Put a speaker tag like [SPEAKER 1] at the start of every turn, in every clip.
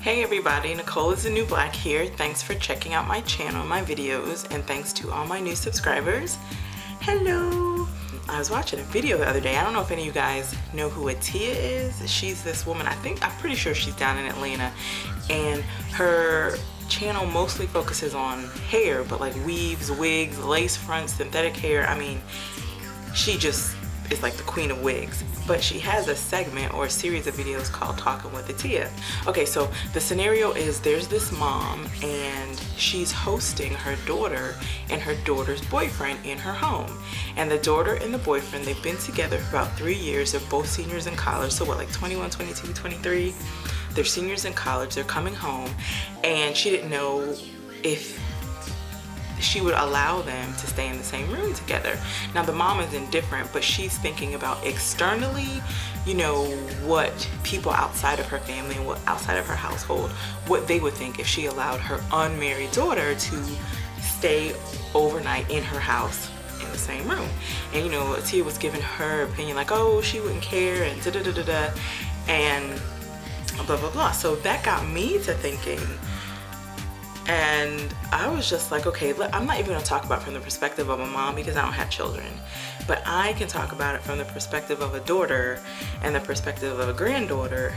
[SPEAKER 1] Hey everybody, Nicole is the New Black here. Thanks for checking out my channel, my videos, and thanks to all my new subscribers. Hello! I was watching a video the other day. I don't know if any of you guys know who Ateya is. She's this woman, I'm pretty sure she's down in Atlanta, and her channel mostly focuses on hair, but like weaves, wigs, lace fronts, synthetic hair. I mean, she just is like the queen of wigs. But she has a segment or a series of videos called Talking with Ateya. Okay, so the scenario is there's this mom and she's hosting her daughter and her daughter's boyfriend in her home. And the daughter and the boyfriend, they've been together for about 3 years. They're both seniors in college. So what, like 21, 22, 23? They're seniors in college. They're coming home. And she didn't know if she would allow them to stay in the same room together. Now the mom is indifferent, but she's thinking about externally, you know, what people outside of her family and what outside of her household, what they would think if she allowed her unmarried daughter to stay overnight in her house in the same room. And you know, Ateya was giving her opinion like, oh, she wouldn't care and da da da da da and blah blah blah. So that got me to thinking. And I was just like, okay, I'm not even gonna talk about it from the perspective of a mom because I don't have children, but I can talk about it from the perspective of a daughter and the perspective of a granddaughter.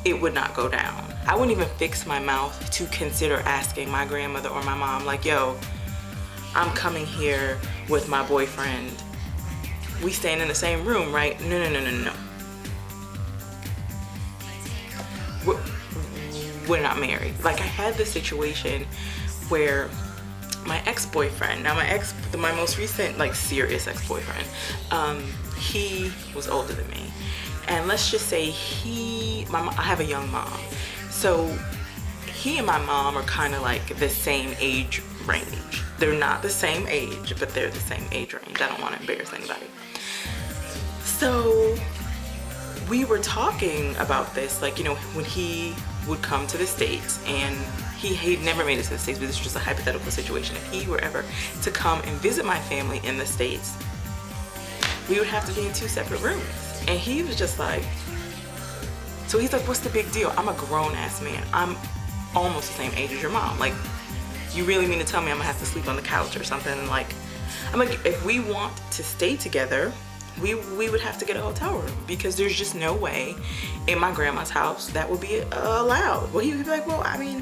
[SPEAKER 1] It would not go down. I wouldn't even fix my mouth to consider asking my grandmother or my mom like, yo, I'm coming here with my boyfriend. We staying in the same room, right? No, no, no, no, no. We're not married. Like, I had this situation where my ex-boyfriend, now my most recent like serious ex-boyfriend, he was older than me, and let's just say I have a young mom, so he and my mom are kind of like the same age range. They're not the same age, but they're the same age range. I don't want to embarrass anybody. So we were talking about this, like, you know, when he would come to the States, and he'd never made it to the States, but this is just a hypothetical situation. If he were ever to come and visit my family in the States, we would have to be in 2 separate rooms. And he was just like, so he's like, what's the big deal? I'm a grown-ass man. I'm almost the same age as your mom. Like, you really mean to tell me I'm gonna have to sleep on the couch or something? And like, I'm like, if we want to stay together, we would have to get a hotel room, because there's just no way in my grandma's house that would be allowed. Well, he'd be like, well, I mean,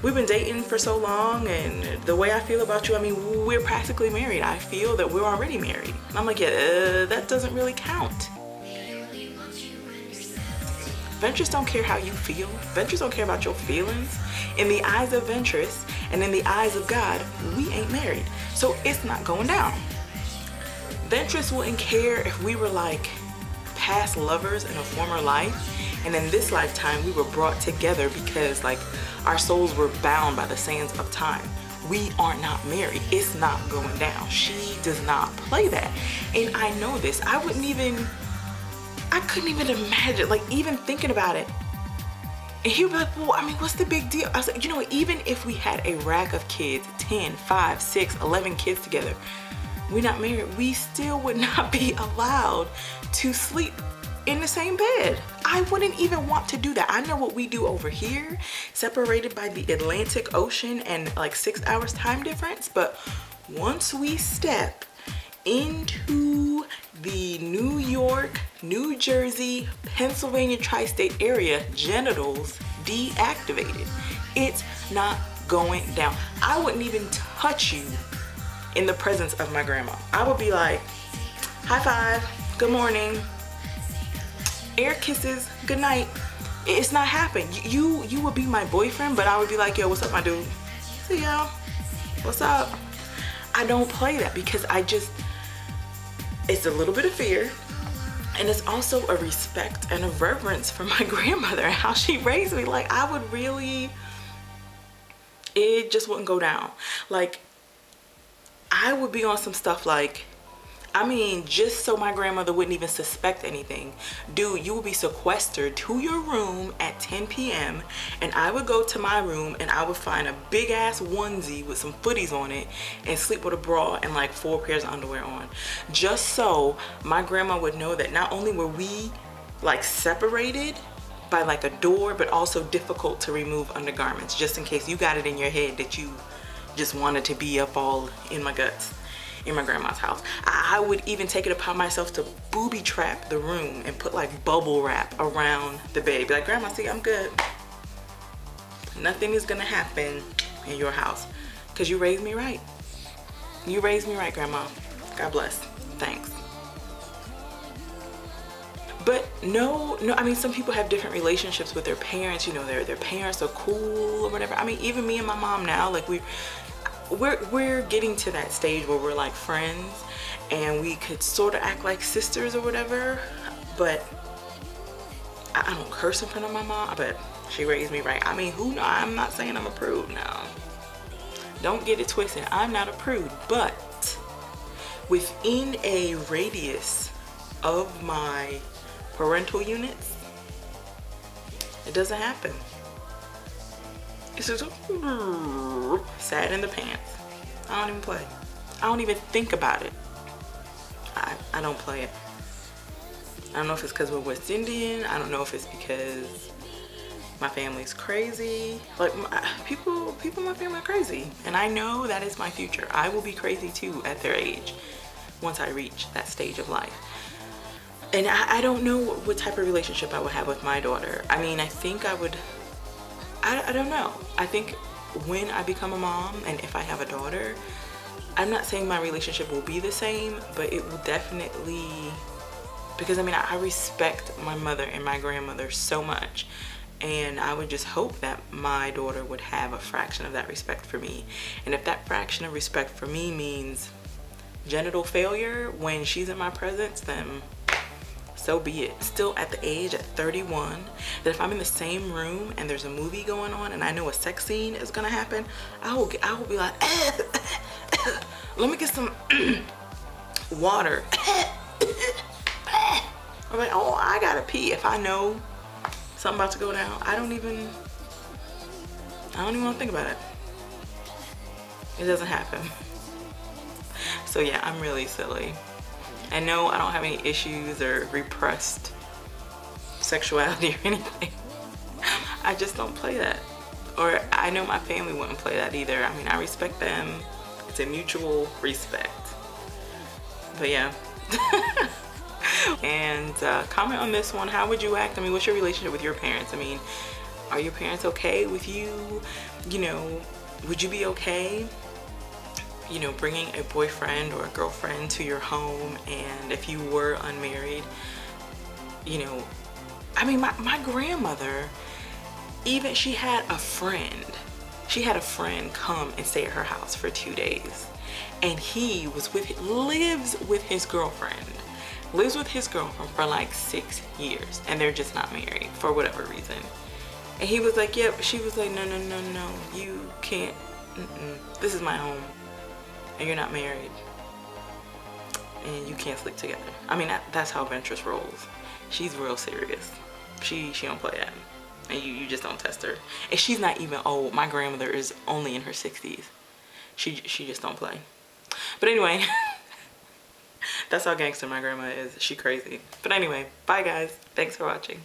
[SPEAKER 1] we've been dating for so long, and the way I feel about you, I mean, we're practically married. I feel that we're already married. And I'm like, yeah, that doesn't really count. Ventress don't care how you feel. Ventress don't care about your feelings. In the eyes of Ventress and in the eyes of God, we ain't married. So it's not going down. Ventress wouldn't care if we were like past lovers in a former life, and in this lifetime we were brought together because like our souls were bound by the sands of time. We are not married. It's not going down. She does not play that. And I know this. I couldn't even imagine, like, even thinking about it. And he would be like, well, I mean, what's the big deal? I was like, you know what, even if we had a rack of kids, 10, 5, 6, 11 kids together, we're not married, we still would not be allowed to sleep in the same bed. I wouldn't even want to do that. I know what we do over here, separated by the Atlantic Ocean and like 6 hours time difference, but once we step into the New York, New Jersey, Pennsylvania tri-state area, genitals deactivated. It's not going down. I wouldn't even touch you in the presence of my grandma. I would be like, high five, good morning, air kisses, good night. It's not happening. You would be my boyfriend, but I would be like, yo, what's up, my dude? See y'all, what's up? I don't play that because it's a little bit of fear, and it's also a respect and a reverence for my grandmother and how she raised me. Like, I would really, it just wouldn't go down. Like, I would be on some stuff like, I mean, just so my grandmother wouldn't even suspect anything. Dude, you would be sequestered to your room at 10 p.m. and I would go to my room and I would find a big ass onesie with some footies on it and sleep with a bra and like 4 pairs of underwear on. Just so my grandma would know that not only were we like separated, by like a door, but also difficult to remove undergarments, just in case you got it in your head that you just wanted to be up all in my guts in my grandma's house. I would even take it upon myself to booby trap the room and put like bubble wrap around the bed. Be like, Grandma, see, I'm good. Nothing is gonna happen in your house because you raised me right. You raised me right, Grandma. God bless. Thanks. But no, I mean, some people have different relationships with their parents. You know, their parents are cool or whatever. I mean, even me and my mom now, like we're getting to that stage where we're like friends and we could sort of act like sisters or whatever. But I don't curse in front of my mom, but she raised me right. I mean, who knows? I'm not saying I'm a prude now. Don't get it twisted. I'm not a prude, but within a radius of my parental units, it doesn't happen. It's just sad in the pants. I don't even play. I don't even think about it. I don't play it. I don't know if it's because we're West Indian. I don't know if it's because my family's crazy. Like people in my family are crazy, and I know that is my future. I will be crazy too at their age once I reach that stage of life. And I don't know what type of relationship I would have with my daughter. I mean, I think I would, I don't know. I think when I become a mom and if I have a daughter, I'm not saying my relationship will be the same, but it will definitely, because I mean, I respect my mother and my grandmother so much. And I would just hope that my daughter would have a fraction of that respect for me. And if that fraction of respect for me means genital failure when she's in my presence, then so be it. Still at the age at 31, that if I'm in the same room and there's a movie going on and I know a sex scene is gonna happen, I will be like, let me get some water. I'm like, oh, I gotta pee. If I know something about to go down, I don't even want to think about it. It doesn't happen. So yeah, I'm really silly. And no, I don't have any issues or repressed sexuality or anything. I just don't play that. Or I know my family wouldn't play that either. I mean, I respect them. It's a mutual respect. But yeah. And comment on this one. How would you act? I mean, what's your relationship with your parents? I mean, are your parents okay with you? You know, would you be okay, you know, bringing a boyfriend or a girlfriend to your home? And if you were unmarried, you know, I mean, my grandmother, even she had a friend come and stay at her house for 2 days, and he was lives with his girlfriend for like 6 years, and they're just not married for whatever reason. And he was like, yep. She was like, no, you can't. This is my home, and you're not married, and you can't sleep together. I mean, that's how Ventress rolls. She's real serious. She don't play that, and you just don't test her. And she's not even old. My grandmother is only in her 60s. She just don't play. But anyway, that's how gangster my grandma is. She crazy. But anyway, bye guys. Thanks for watching.